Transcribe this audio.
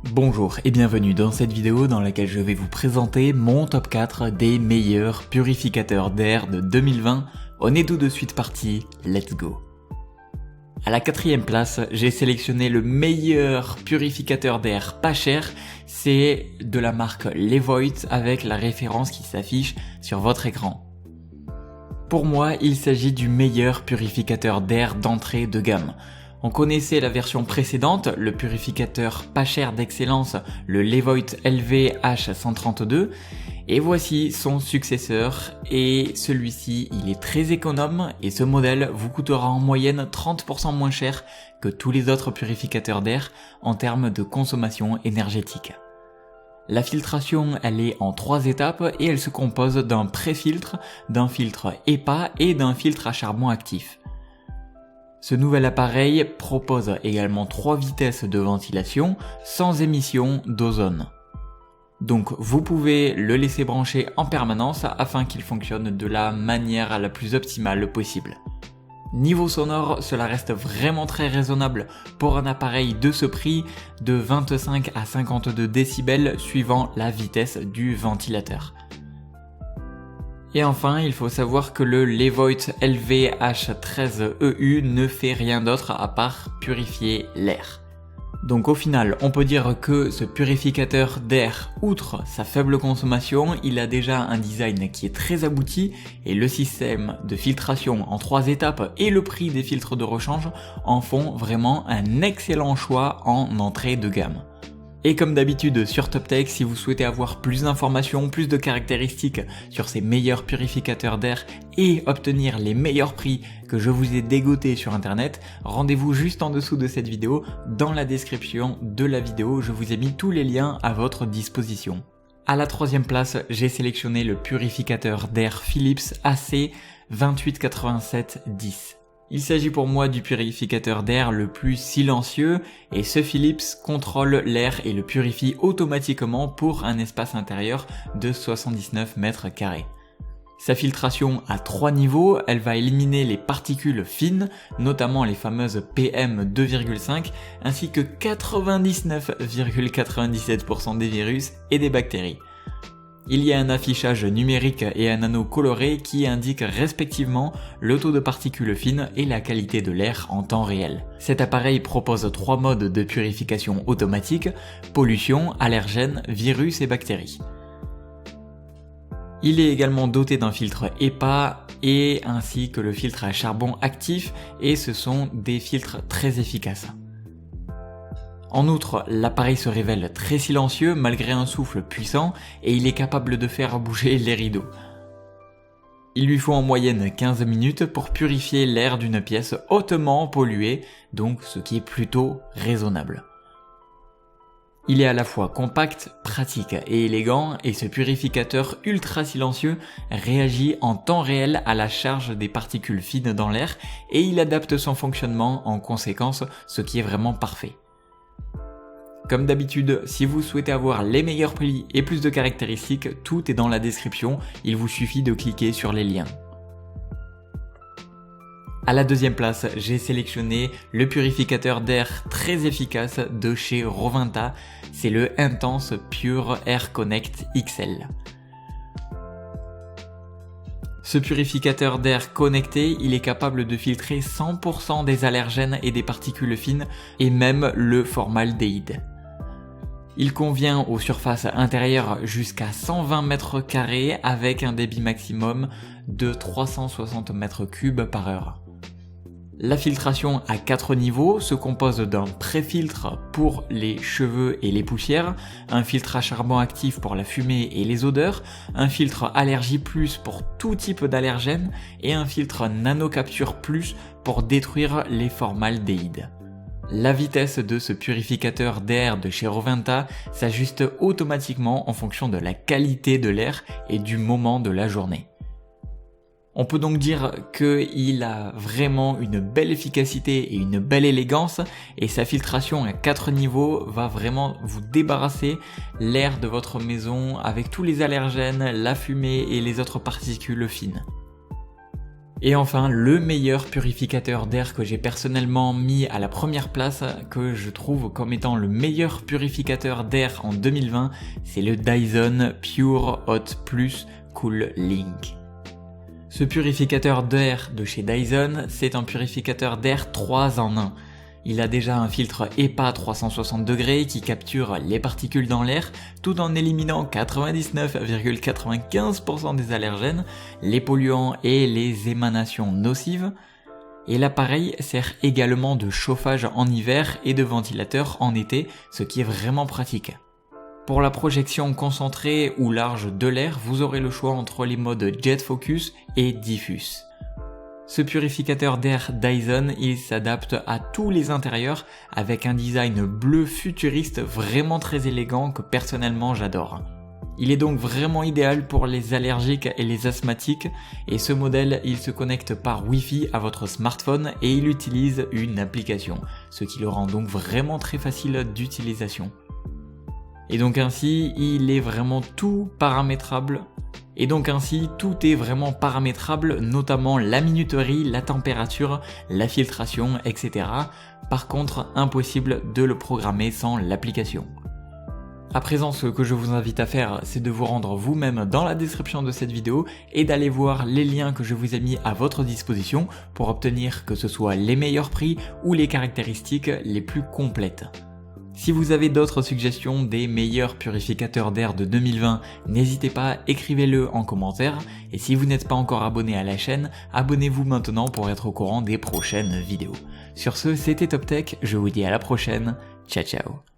Bonjour et bienvenue dans cette vidéo dans laquelle je vais vous présenter mon top 4 des meilleurs purificateurs d'air de 2020. On est tout de suite parti, let's go. À la 4e place, j'ai sélectionné le meilleur purificateur d'air pas cher, c'est de la marque Levoit avec la référence qui s'affiche sur votre écran. Pour moi, il s'agit du meilleur purificateur d'air d'entrée de gamme. On connaissait la version précédente, le purificateur pas cher d'excellence, le Levoit LV-H132, et voici son successeur, et celui-ci il est très économe, et ce modèle vous coûtera en moyenne 30% moins cher que tous les autres purificateurs d'air en termes de consommation énergétique. La filtration, elle est en 3 étapes et elle se compose d'un pré-filtre, d'un filtre EPA et d'un filtre à charbon actif. Ce nouvel appareil propose également 3 vitesses de ventilation sans émission d'ozone. Donc vous pouvez le laisser brancher en permanence afin qu'il fonctionne de la manière la plus optimale possible. Niveau sonore, cela reste vraiment très raisonnable pour un appareil de ce prix, de 25 à 52 décibels suivant la vitesse du ventilateur. Et enfin, il faut savoir que le Levoit LV-H13EU ne fait rien d'autre à part purifier l'air. Donc au final, on peut dire que ce purificateur d'air, outre sa faible consommation, il a déjà un design qui est très abouti et le système de filtration en 3 étapes et le prix des filtres de rechange en font vraiment un excellent choix en entrée de gamme. Et comme d'habitude sur TopTech, si vous souhaitez avoir plus d'informations, plus de caractéristiques sur ces meilleurs purificateurs d'air et obtenir les meilleurs prix que je vous ai dégotés sur internet, rendez-vous juste en dessous de cette vidéo. Dans la description de la vidéo, je vous ai mis tous les liens à votre disposition. À la 3e place, j'ai sélectionné le purificateur d'air Philips AC288710. Il s'agit pour moi du purificateur d'air le plus silencieux et ce Philips contrôle l'air et le purifie automatiquement pour un espace intérieur de 79 mètres carrés. Sa filtration à 3 niveaux, elle va éliminer les particules fines, notamment les fameuses PM2,5, ainsi que 99,97% des virus et des bactéries. Il y a un affichage numérique et un anneau coloré qui indiquent respectivement le taux de particules fines et la qualité de l'air en temps réel. Cet appareil propose 3 modes de purification automatique: pollution, allergènes, virus et bactéries. Il est également doté d'un filtre EPA et ainsi que le filtre à charbon actif, et ce sont des filtres très efficaces. En outre, l'appareil se révèle très silencieux malgré un souffle puissant et il est capable de faire bouger les rideaux. Il lui faut en moyenne 15 minutes pour purifier l'air d'une pièce hautement polluée, donc ce qui est plutôt raisonnable. Il est à la fois compact, pratique et élégant, et ce purificateur ultra silencieux réagit en temps réel à la charge des particules fines dans l'air et il adapte son fonctionnement en conséquence, ce qui est vraiment parfait. Comme d'habitude, si vous souhaitez avoir les meilleurs prix et plus de caractéristiques, tout est dans la description, il vous suffit de cliquer sur les liens. À la 2e place, j'ai sélectionné le purificateur d'air très efficace de chez Rovinta, c'est le Intense Pure Air Connect XL. Ce purificateur d'air connecté, il est capable de filtrer 100% des allergènes et des particules fines et même le formaldéhyde. Il convient aux surfaces intérieures jusqu'à 120 mètres carrés avec un débit maximum de 360 mètres cubes par heure. La filtration à 4 niveaux se compose d'un pré-filtre pour les cheveux et les poussières, un filtre à charbon actif pour la fumée et les odeurs, un filtre allergie plus pour tout type d'allergènes et un filtre nanocapture plus pour détruire les formaldéhydes. La vitesse de ce purificateur d'air de chez Rovinta s'ajuste automatiquement en fonction de la qualité de l'air et du moment de la journée. On peut donc dire qu'il a vraiment une belle efficacité et une belle élégance, et sa filtration à 4 niveaux va vraiment vous débarrasser l'air de votre maison avec tous les allergènes, la fumée et les autres particules fines. Et enfin, le meilleur purificateur d'air que j'ai personnellement mis à la première place, que je trouve comme étant le meilleur purificateur d'air en 2020, c'est le Dyson Pure Hot Plus Cool Link. Ce purificateur d'air de chez Dyson, c'est un purificateur d'air 3 en 1. Il a déjà un filtre EPA 360 degrés qui capture les particules dans l'air tout en éliminant 99,95% des allergènes, les polluants et les émanations nocives. Et l'appareil sert également de chauffage en hiver et de ventilateur en été, ce qui est vraiment pratique. Pour la projection concentrée ou large de l'air, vous aurez le choix entre les modes Jet Focus et Diffuse. Ce purificateur d'air Dyson, il s'adapte à tous les intérieurs avec un design bleu futuriste vraiment très élégant que personnellement j'adore. Il est donc vraiment idéal pour les allergiques et les asthmatiques et ce modèle il se connecte par Wi-Fi à votre smartphone et il utilise une application, ce qui le rend donc vraiment très facile d'utilisation. Et donc ainsi, il est vraiment tout paramétrable. Tout est vraiment paramétrable, notamment la minuterie, la température, la filtration, etc. Par contre, impossible de le programmer sans l'application. À présent, ce que je vous invite à faire, c'est de vous rendre vous-même dans la description de cette vidéo et d'aller voir les liens que je vous ai mis à votre disposition pour obtenir que ce soit les meilleurs prix ou les caractéristiques les plus complètes. Si vous avez d'autres suggestions des meilleurs purificateurs d'air de 2020, n'hésitez pas, écrivez-le en commentaire. Et si vous n'êtes pas encore abonné à la chaîne, abonnez-vous maintenant pour être au courant des prochaines vidéos. Sur ce, c'était TopTech, je vous dis à la prochaine, ciao ciao.